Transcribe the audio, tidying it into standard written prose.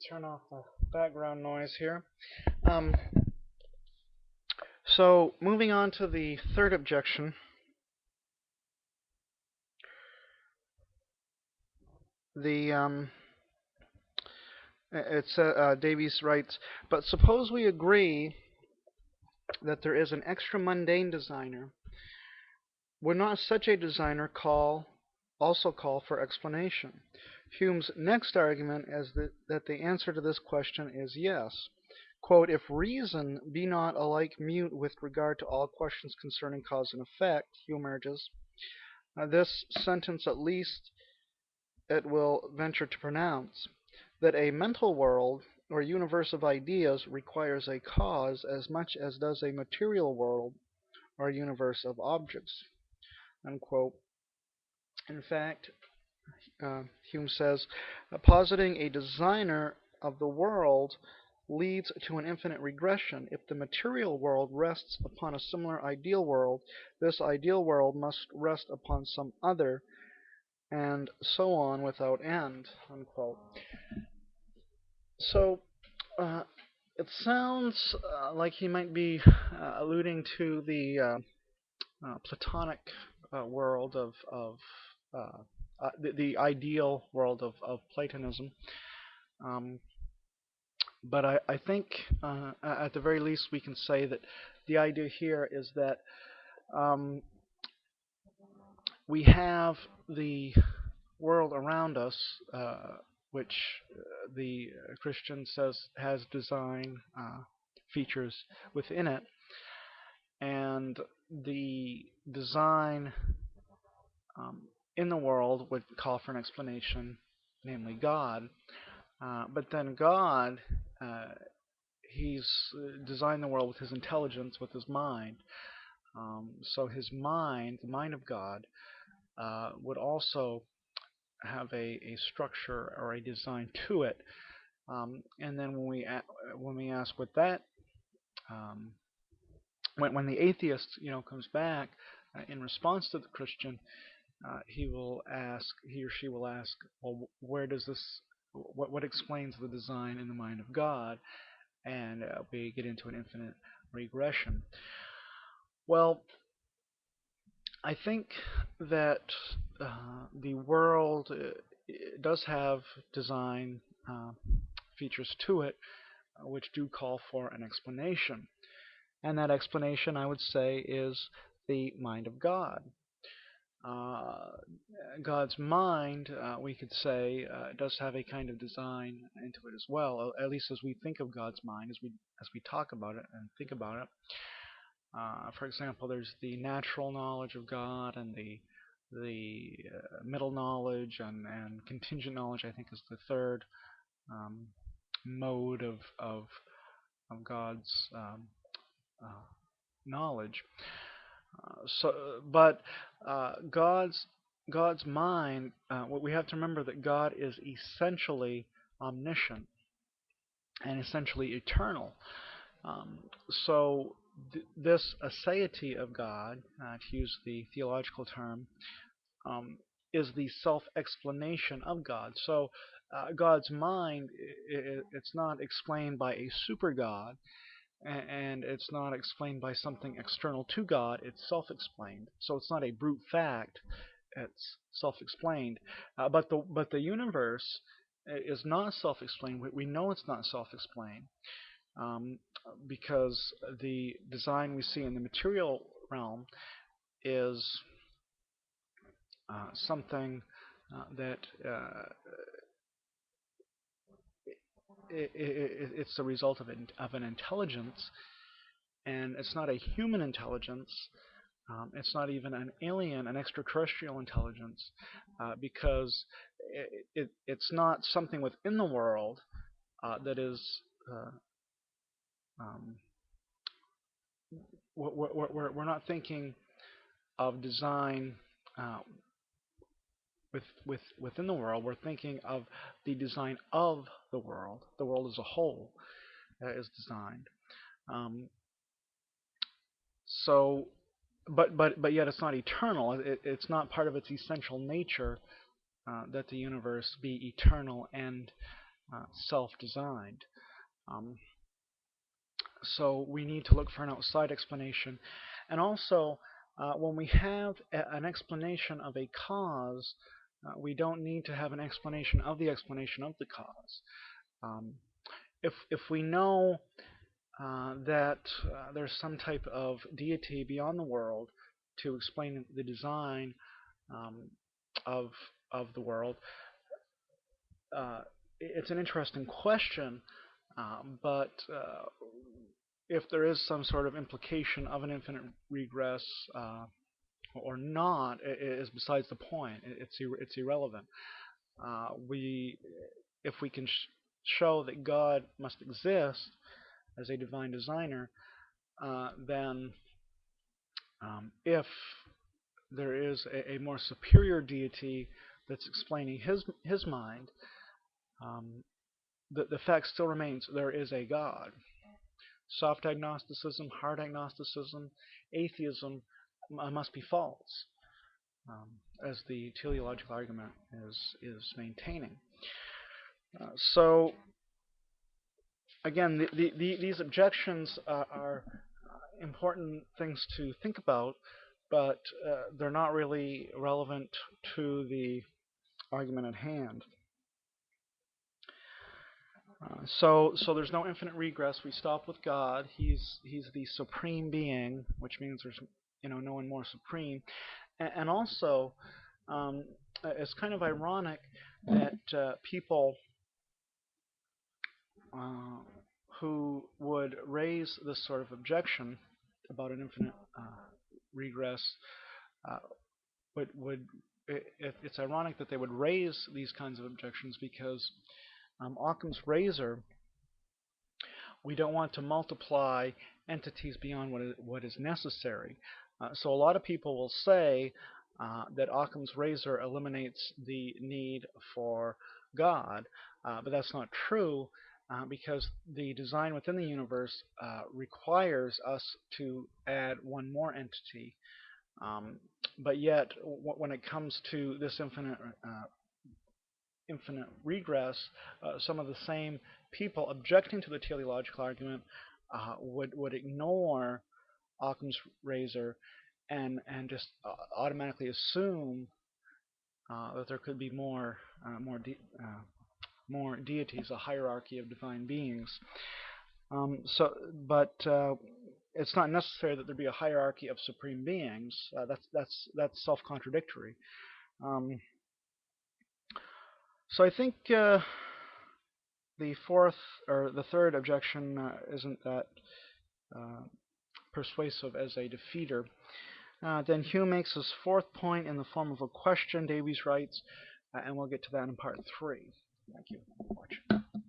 turn off the background noise here. Um, so moving on to the third objection, the Davies writes, but suppose we agree that there is an extra mundane designer, would not such a designer also call for explanation? Hume's next argument is that the answer to this question is yes. Quote, if reason be not alike mute with regard to all questions concerning cause and effect, Hume urges, this sentence at least it will venture to pronounce, that a mental world or universe of ideas requires a cause as much as does a material world or universe of objects. Unquote. In fact, Hume says, positing a designer of the world leads to an infinite regression. If the material world rests upon a similar ideal world, this ideal world must rest upon some other, and so on without end. Unquote. So, uh, it sounds like he might be alluding to the Platonic world of the ideal world of Platonism. Um, but I think at the very least we can say that the idea here is that um, we have the world around us, which the Christian says has design features within it, and the design um, in the world would call for an explanation, namely God. But then God, uh, he's designed the world with his intelligence, with his mind. So his mind, the mind of God, would also have a structure or a design to it. And then when we ask what that um, when the atheist comes back in response to the Christian, he or she will ask, well, where does this what explains the design in the mind of God? And we get into an infinite regression. Well, I think that the world does have design features to it, which do call for an explanation. And that explanation, I would say, is the mind of God. Uh, God's mind, we could say, does have a kind of design into it as well. At least as we think of God's mind, as we talk about it and think about it. For example, there's the natural knowledge of God and the middle knowledge and contingent knowledge. I think is the third um, mode of God's uh, knowledge. But God's mind. What we have to remember that God is essentially omniscient and essentially eternal. Um, so this aseity of God, to use the theological term, um, is the self-explanation of God. So God's mind, it's not explained by a super God, and it's not explained by something external to God. It's self-explained. So it's not a brute fact. It's self-explained. But the universe is not self-explained. We know it's not self-explained um, because the design we see in the material realm is something that it's the result of an intelligence, and it's not a human intelligence. It's not even an alien, an extraterrestrial intelligence, because it's not something within the world that is. Uh, um, we're not thinking of design uh, within the world. We're thinking of the design of the world. The world as a whole is designed. Um, so, but yet it's not eternal. It's not part of its essential nature that the universe be eternal and self-designed. Um, so we need to look for an outside explanation. And also, when we have an explanation of a cause, we don't need to have an explanation of the cause. Um, if we know that there's some type of deity beyond the world to explain the design um, of the world, uh, it's an interesting question. But if there is some sort of implication of an infinite regress or not, is besides the point. It's irrelevant. We If we can show that God must exist as a divine designer, then if there is a more superior deity that's explaining his mind, um, the fact still remains there is a God. Soft agnosticism, hard agnosticism, atheism must be false, as the teleological argument is maintaining. So again, these objections are important things to think about, but they're not really relevant to the argument at hand. So there's no infinite regress. We stop with God. He's the supreme being, which means there's no one more supreme. And also, um, it's kind of ironic that people uh, who would raise this sort of objection about an infinite regress uh, would it's ironic that they would raise these kinds of objections because Occam's razor, we don't want to multiply entities beyond what is necessary. So a lot of people will say that Occam's razor eliminates the need for God, but that's not true because the design within the universe requires us to add one more entity. Um, but yet, when it comes to this infinite regress, some of the same people objecting to the teleological argument would ignore Occam's razor and just automatically assume that there could be more deities, a hierarchy of divine beings. But it's not necessary that there be a hierarchy of supreme beings. That's self-contradictory. Um, so I think the third objection isn't that uh, persuasive as a defeater. Then Hume makes his fourth point in the form of a question, Davies writes, and we'll get to that in part 3. Thank you for watching.